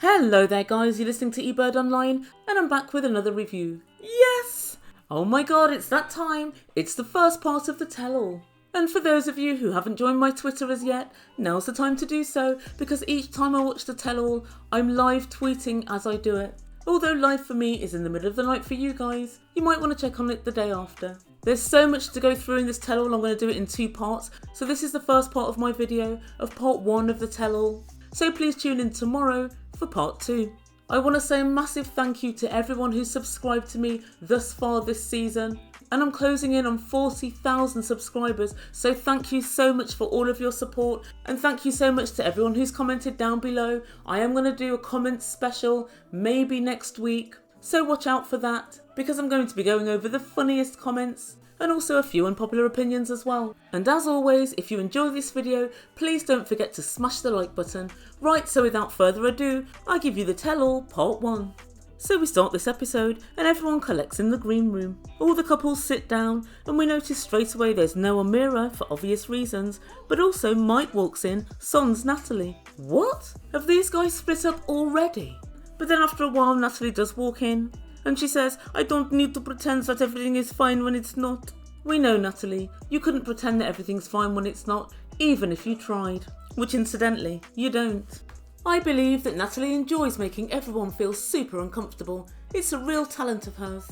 Hello there guys, you're listening to Ebird Online and I'm back with another review. Yes! Oh my god, it's that time. It's the first part of the tell-all. And for those of you who haven't joined my Twitter as yet, now's the time to do so because each time I watch the tell-all, I'm live tweeting as I do it. Although live for me is in the middle of the night for you guys, you might want to check on it the day after. There's so much to go through in this tell-all, I'm going to do it in 2 parts. So this is the first part of my video of part 1 of the tell-all. So please tune in tomorrow for part 2. I want to say a massive thank you to everyone who's subscribed to me thus far this season. And I'm closing in on 40,000 subscribers, so thank you so much for all of your support. And thank you so much to everyone who's commented down below. I am going to do a comment special, maybe next week. So watch out for that, because I'm going to be going over the funniest comments. And also a few unpopular opinions as well. And as always, if you enjoy this video, please don't forget to smash the like button. Right, so without further ado, I give you the tell-all part 1. So we start this episode and everyone collects in the green room. All the couples sit down and we notice straight away there's no Amira for obvious reasons, but also Mike walks in, sans Natalie. What? Have these guys split up already? But then after a while Natalie does walk in. And she says, I don't need to pretend that everything is fine when it's not. We know, Natalie, you couldn't pretend that everything's fine when it's not, even if you tried. Which incidentally, you don't. I believe that Natalie enjoys making everyone feel super uncomfortable. It's a real talent of hers.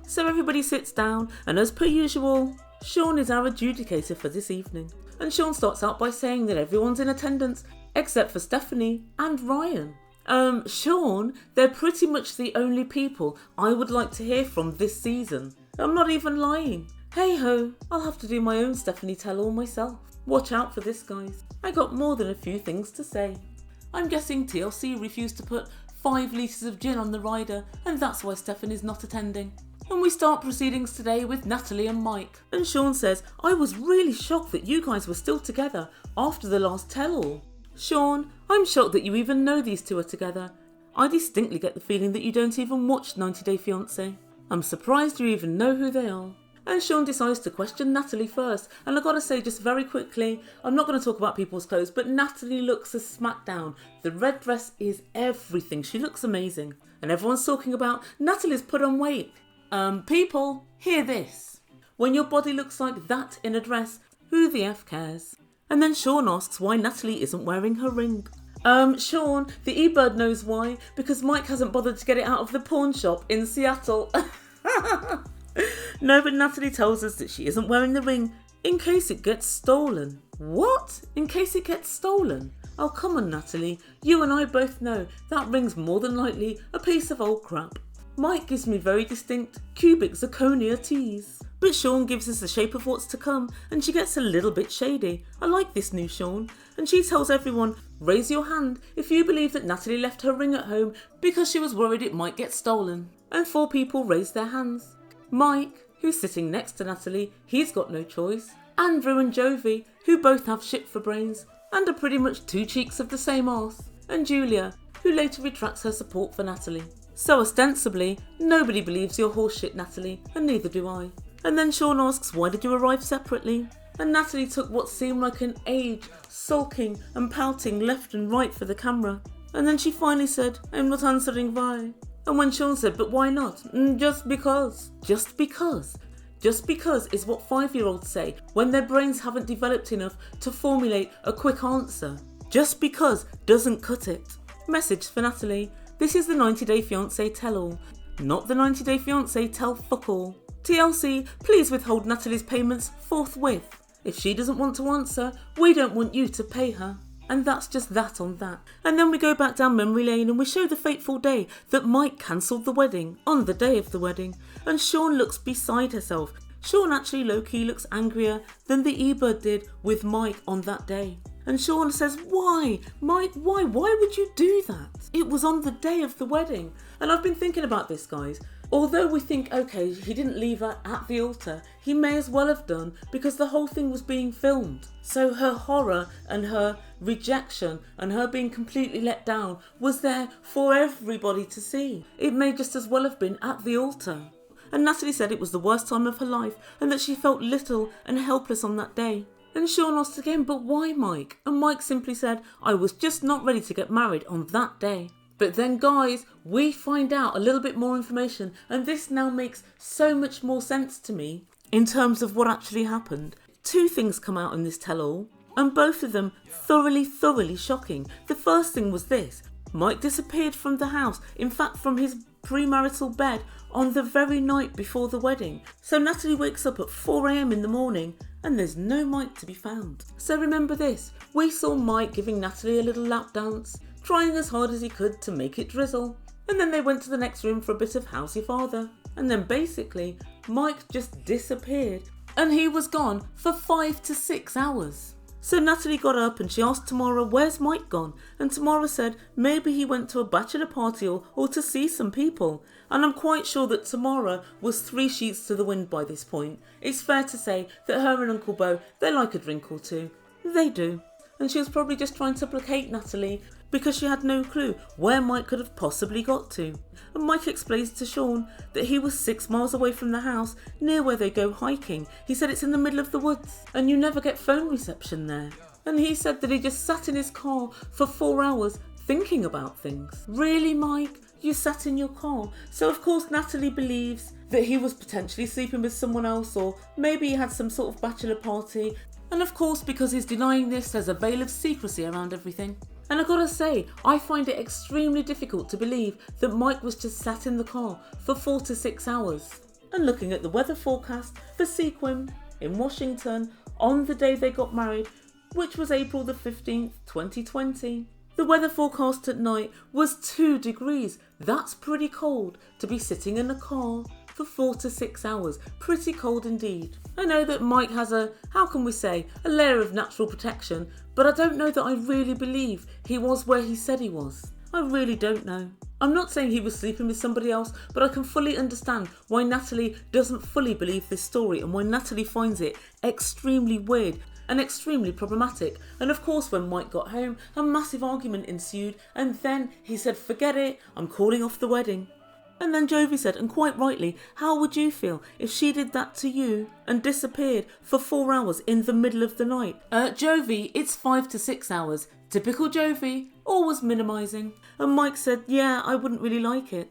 So everybody sits down, and as per usual, Sean is our adjudicator for this evening. And Sean starts out by saying that everyone's in attendance, except for Stephanie and Ryan. Sean, they're pretty much the only people I would like to hear from this season. I'm not even lying. Hey ho, I'll have to do my own Stephanie tell-all myself. Watch out for this, guys. I got more than a few things to say. I'm guessing TLC refused to put 5 litres of gin on the rider, and that's why Stephanie's not attending. And we start proceedings today with Natalie and Mike. And Sean says, I was really shocked that you guys were still together after the last tell-all. Sean, I'm shocked that you even know these two are together. I distinctly get the feeling that you don't even watch 90 Day Fiancé. I'm surprised you even know who they are. And Sean decides to question Natalie first. And I gotta say just very quickly, I'm not going to talk about people's clothes, but Natalie looks a smackdown. The red dress is everything. She looks amazing. And everyone's talking about Natalie's put on weight. People, hear this. When your body looks like that in a dress, who the F cares? And then Sean asks why Natalie isn't wearing her ring. Sean, the Ebird knows why, because Mike hasn't bothered to get it out of the pawn shop in Seattle. No, but Natalie tells us that she isn't wearing the ring in case it gets stolen. What? In case it gets stolen? Oh, come on, Natalie. You and I both know that ring's more than likely a piece of old crap. Mike gives me very distinct cubic zirconia tease. But Sean gives us the shape of what's to come and she gets a little bit shady. I like this new Sean. And she tells everyone, raise your hand if you believe that Natalie left her ring at home because she was worried it might get stolen. And 4 people raise their hands. Mike, who's sitting next to Natalie, he's got no choice. Andrew and Jovi, who both have shit for brains and are pretty much 2 cheeks of the same arse. And Julia, who later retracts her support for Natalie. So ostensibly, nobody believes you're horseshit, Natalie, and neither do I. And then Sean asks, why did you arrive separately? And Natalie took what seemed like an age, sulking and pouting left and right for the camera. And then she finally said, I'm not answering why. And when Sean said, but why not? Just because. Just because. Just because is what 5-year-olds say when their brains haven't developed enough to formulate a quick answer. Just because doesn't cut it. Message for Natalie. This is the 90 Day Fiancé tell-all, not the 90 Day Fiancé tell fuck-all. TLC, please withhold Natalie's payments forthwith. If she doesn't want to answer, we don't want you to pay her. And that's just that on that. And then we go back down memory lane and we show the fateful day that Mike cancelled the wedding on the day of the wedding. And Sean looks beside herself. Sean actually low-key looks angrier than the Ebird did with Mike on that day. And Sean says, why? Mike, why? Why would you do that? It was on the day of the wedding. And I've been thinking about this, guys. Although we think, okay, he didn't leave her at the altar, he may as well have done because the whole thing was being filmed. So her horror and her rejection and her being completely let down was there for everybody to see. It may just as well have been at the altar. And Natalie said it was the worst time of her life and that she felt little and helpless on that day. And Sean asked again, but why, Mike? And Mike simply said, I was just not ready to get married on that day. But then guys, we find out a little bit more information, and this now makes so much more sense to me in terms of what actually happened. Two things come out in this tell-all, and both of them thoroughly shocking. The first thing was this: Mike disappeared from the house, in fact from his premarital bed, on the very night before the wedding. So Natalie wakes up at 4 a.m. in the morning and there's no Mike to be found. So remember this, we saw Mike giving Natalie a little lap dance, trying as hard as he could to make it drizzle. And then they went to the next room for a bit of How's Your Father. And then basically, Mike just disappeared and he was gone for 5 to 6 hours. So Natalie got up and she asked Tamara, where's Mike gone? And Tamara said maybe he went to a bachelor party or to see some people. And I'm quite sure that Tamara was 3 sheets to the wind by this point. It's fair to say that her and Uncle Bo, they like a drink or two. They do. And she was probably just trying to placate Natalie because she had no clue where Mike could have possibly got to. And Mike explains to Sean that he was 6 miles away from the house near where they go hiking. He said it's in the middle of the woods and you never get phone reception there. And he said that he just sat in his car for 4 hours thinking about things. Really, Mike? You sat in your car? So of course Natalie believes that he was potentially sleeping with someone else, or maybe he had some sort of bachelor party. And of course, because he's denying this, there's a veil of secrecy around everything. And I gotta say, I find it extremely difficult to believe that Mike was just sat in the car for 4 to 6 hours. And looking at the weather forecast for Sequim in Washington on the day they got married, which was April the 15th, 2020. The weather forecast at night was 2 degrees. That's pretty cold to be sitting in a car for 4 to 6 hours. Pretty cold indeed. I know that Mike has a layer of natural protection, but I don't know that I really believe he was where he said he was. I really don't know. I'm not saying he was sleeping with somebody else, but I can fully understand why Natalie doesn't fully believe this story and why Natalie finds it extremely weird and extremely problematic. And of course, when Mike got home, a massive argument ensued, and then he said, forget it, I'm calling off the wedding. And then Jovi said, and quite rightly, how would you feel if she did that to you and disappeared for 4 hours in the middle of the night? Jovi, it's 5 to 6 hours. Typical Jovi, always minimising. And Mike said, yeah, I wouldn't really like it.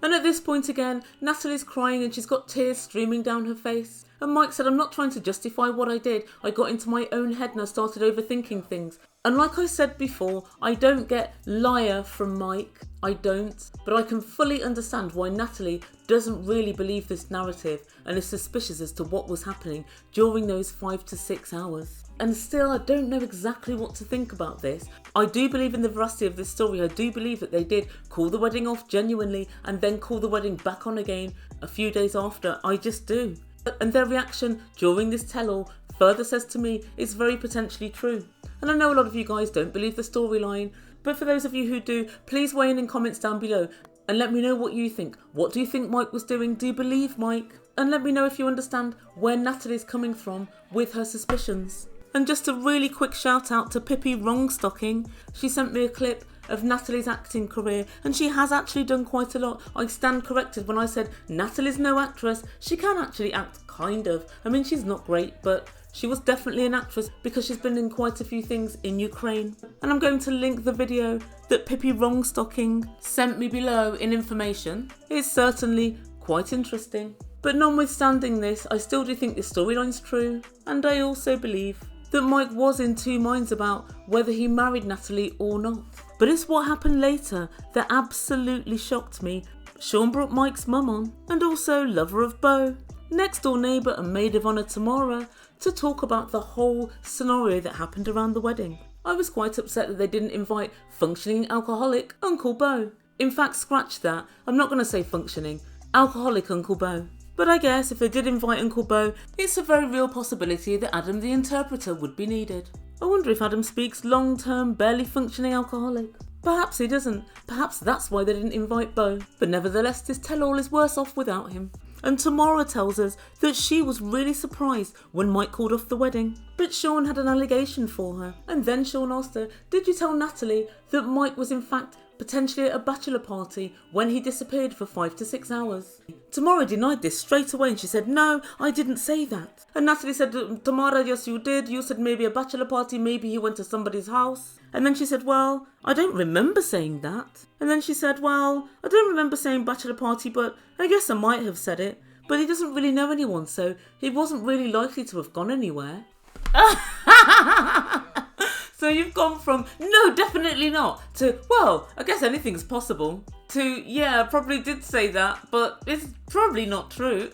And at this point again, Natalie's crying and she's got tears streaming down her face. And Mike said, I'm not trying to justify what I did. I got into my own head and I started overthinking things. And like I said before, I don't get liar from Mike. I don't. But I can fully understand why Natalie doesn't really believe this narrative and is suspicious as to what was happening during those 5 to 6 hours. And still, I don't know exactly what to think about this. I do believe in the veracity of this story. I do believe that they did call the wedding off genuinely and then call the wedding back on again a few days after. I just do. And their reaction during this tell-all further says to me it's very potentially true. And I know a lot of you guys don't believe the storyline, but for those of you who do, please weigh in comments down below and let me know what you think. What do you think Mike was doing? Do you believe Mike? And let me know if you understand where Natalie's coming from with her suspicions. And just a really quick shout out to Pippi Wrongstocking. She sent me a clip of Natalie's acting career and she has actually done quite a lot. I stand corrected when I said Natalie's no actress. She can actually act, kind of. I mean, she's not great, but she was definitely an actress because she's been in quite a few things in Ukraine. And I'm going to link the video that Pippi Wrongstocking sent me below in information. It's certainly quite interesting. But notwithstanding this, I still do think this storyline's true. And I also believe that Mike was in 2 minds about whether he married Natalie or not. But it's what happened later that absolutely shocked me. Sean brought Mike's mum on, and also lover of Bo, next door neighbour and maid of honour Tamara, to talk about the whole scenario that happened around the wedding. I was quite upset that they didn't invite functioning alcoholic Uncle Bo. In fact, scratch that, I'm not going to say functioning, alcoholic Uncle Bo. But I guess if they did invite Uncle Bo, it's a very real possibility that Adam the interpreter would be needed. I wonder if Adam speaks long-term, barely functioning alcoholic. Perhaps he doesn't. Perhaps that's why they didn't invite Bo. But nevertheless, this tell-all is worse off without him. And Tamara tells us that she was really surprised when Mike called off the wedding. But Sean had an allegation for her. And then Sean asked her, did you tell Natalie that Mike was in fact potentially at a bachelor party when he disappeared for 5 to 6 hours? Tamara denied this straight away and she said, no, I didn't say that. And Natalie said, Tamara, yes you did. You said maybe a bachelor party, maybe he went to somebody's house. And then she said, well, I don't remember saying that. And then she said, well, I don't remember saying bachelor party, but I guess I might have said it. But he doesn't really know anyone, so he wasn't really likely to have gone anywhere. So you've gone from, no, definitely not, to, well, I guess anything's possible, to, yeah, I probably did say that, but it's probably not true.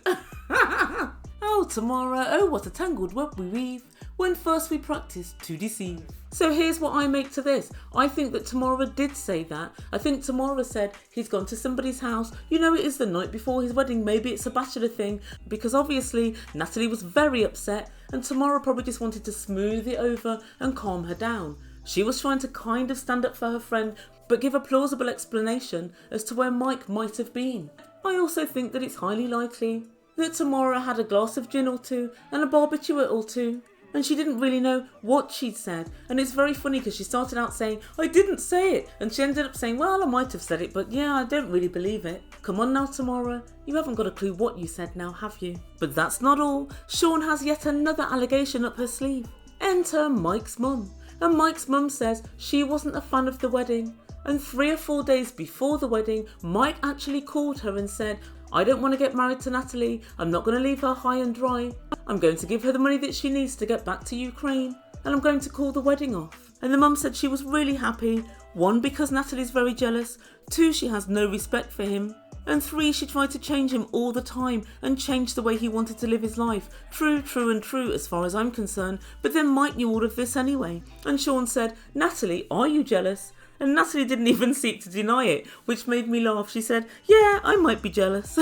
Oh, Tamara, oh, what a tangled web we weave, when first we practice to deceive. So here's what I make to this. I think that Tamara did say that. I think Tamara said he's gone to somebody's house. You know, it is the night before his wedding. Maybe it's a bachelor thing. Because obviously Natalie was very upset and Tamara probably just wanted to smooth it over and calm her down. She was trying to kind of stand up for her friend but give a plausible explanation as to where Mike might have been. I also think that it's highly likely that Tamara had a glass of gin or two and a barbiturate or two. And she didn't really know what she'd said. And it's very funny because she started out saying, I didn't say it. And she ended up saying, well, I might have said it, but yeah, I don't really believe it. Come on now, Tamara. You haven't got a clue what you said now, have you? But that's not all. Sean has yet another allegation up her sleeve. Enter Mike's mum. And Mike's mum says she wasn't a fan of the wedding. And 3 or 4 days before the wedding, Mike actually called her and said, I don't want to get married to Natalie. I'm not going to leave her high and dry. I'm going to give her the money that she needs to get back to Ukraine. And I'm going to call the wedding off. And the mum said she was really happy. 1, because Natalie's very jealous. 2, she has no respect for him. And 3, she tried to change him all the time and change the way he wanted to live his life. True, true and true as far as I'm concerned. But then Mike knew all of this anyway. And Sean said, Natalie, are you jealous? And Natalie didn't even seek to deny it, which made me laugh. She said, yeah, I might be jealous.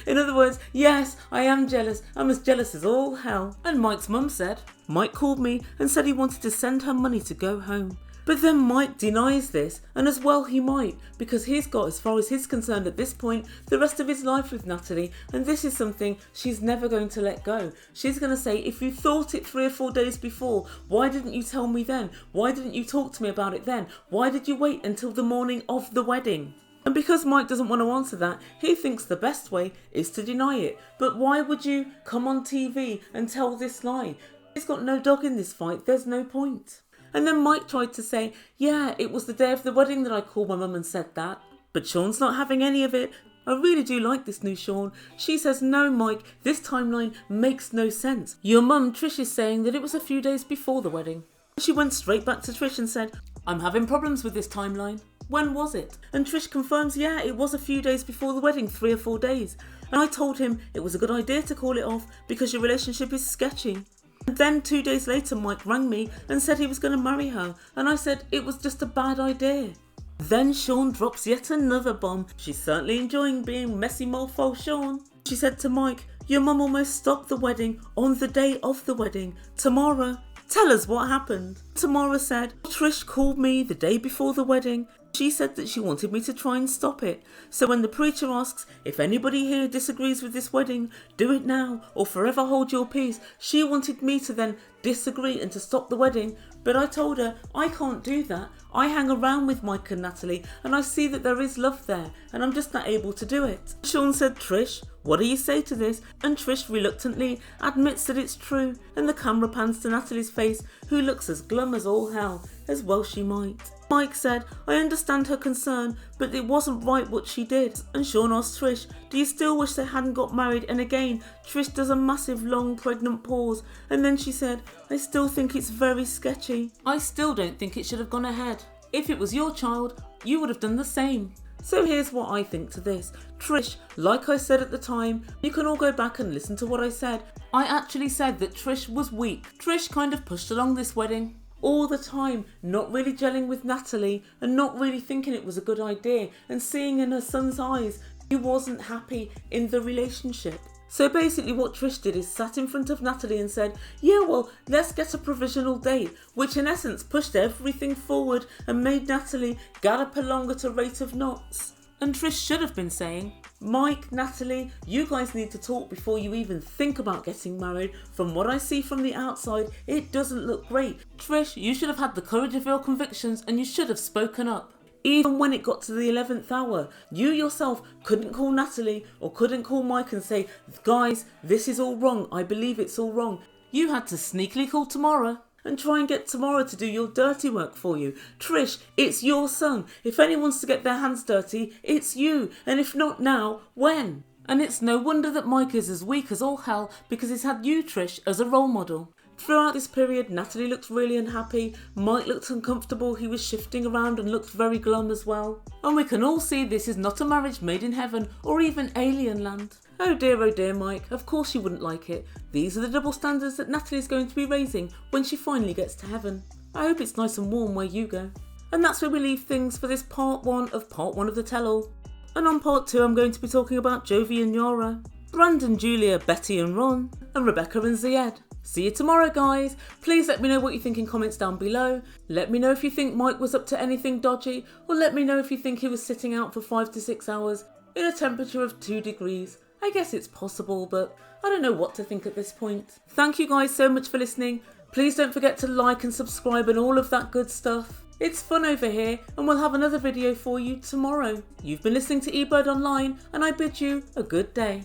In other words, yes, I am jealous. I'm as jealous as all hell. And Mike's mum said, Mike called me and said he wanted to send her money to go home. But then Mike denies this, and as well he might, because he's got, as far as he's concerned at this point, the rest of his life with Natalie, and this is something she's never going to let go. She's going to say, if you thought it 3 or 4 days before, why didn't you tell me then? Why didn't you talk to me about it then? Why did you wait until the morning of the wedding? And because Mike doesn't want to answer that, he thinks the best way is to deny it. But why would you come on TV and tell this lie? He's got no dog in this fight, there's no point. And then Mike tried to say, yeah, it was the day of the wedding that I called my mum and said that. But Sean's not having any of it. I really do like this new Sean. She says, no, Mike, this timeline makes no sense. Your mum, Trish, is saying that it was a few days before the wedding. She went straight back to Trish and said, I'm having problems with this timeline. When was it? And Trish confirms, yeah, it was a few days before the wedding, 3 or 4 days. And I told him it was a good idea to call it off because your relationship is sketchy. And then 2 days later, Mike rang me and said he was going to marry her. And I said it was just a bad idea. Then Sean drops yet another bomb. She's certainly enjoying being messy mofo Sean. She said to Mike, your mum almost stopped the wedding on the day of the wedding. Tamara, tell us what happened. Tamara said, Trish called me the day before the wedding. She said that she wanted me to try and stop it. So when the preacher asks if anybody here disagrees with this wedding, do it now or forever hold your peace. She wanted me to then disagree and to stop the wedding. But I told her I can't do that. I hang around with Mike and Natalie and I see that there is love there and I'm just not able to do it. Sean said, Trish, what do you say to this? And Trish reluctantly admits that it's true. And the camera pans to Natalie's face, who looks as glum as all hell, as well she might. Mike said, I understand her concern, but it wasn't right what she did. And Sean asked Trish, do you still wish they hadn't got married? And again, Trish does a massive long pregnant pause. And then she said, I still think it's very sketchy. I still don't think it should have gone ahead. If it was your child, you would have done the same. So here's what I think to this. Trish, like I said at the time, you can all go back and listen to what I said. I actually said that Trish was weak. Trish kind of pushed along this wedding all the time, not really gelling with Natalie and not really thinking it was a good idea and seeing in her son's eyes he wasn't happy in the relationship. So basically what Trish did is sat in front of Natalie and said, yeah, well, let's get a provisional date, which in essence pushed everything forward and made Natalie gallop along at a rate of knots. And Trish should have been saying, Mike, Natalie, you guys need to talk before you even think about getting married. From what I see from the outside, it doesn't look great. Trish, you should have had the courage of your convictions and you should have spoken up. Even when it got to the 11th hour, you yourself couldn't call Natalie or couldn't call Mike and say, guys, this is all wrong. I believe it's all wrong. You had to sneakily call Tamara. and try and get Tamara to do your dirty work for you. Trish, it's your son. If anyone's to get their hands dirty, it's you. And if not now, when? And it's no wonder that Mike is as weak as all hell because he's had you, Trish, as a role model. Throughout this period, Natalie looked really unhappy, Mike looked uncomfortable, he was shifting around and looked very glum as well. And we can all see this is not a marriage made in heaven or even alien land. Oh dear, Mike, of course you wouldn't like it. These are the double standards that Natalie's going to be raising when she finally gets to heaven. I hope it's nice and warm where you go. And that's where we leave things for this part one of the tell-all. And on part 2 I'm going to be talking about Jovi and Yara, Brandon, Julia, Betty and Ron, and Rebecca and Zied. See you tomorrow, guys. Please let me know what you think in comments down below. Let me know if you think Mike was up to anything dodgy, or let me know if you think he was sitting out for 5 to 6 hours in a temperature of 2 degrees. I guess it's possible, but I don't know what to think at this point. Thank you guys so much for listening. Please don't forget to like and subscribe and all of that good stuff. It's fun over here, and we'll have another video for you tomorrow. You've been listening to Ebird Online, and I bid you a good day.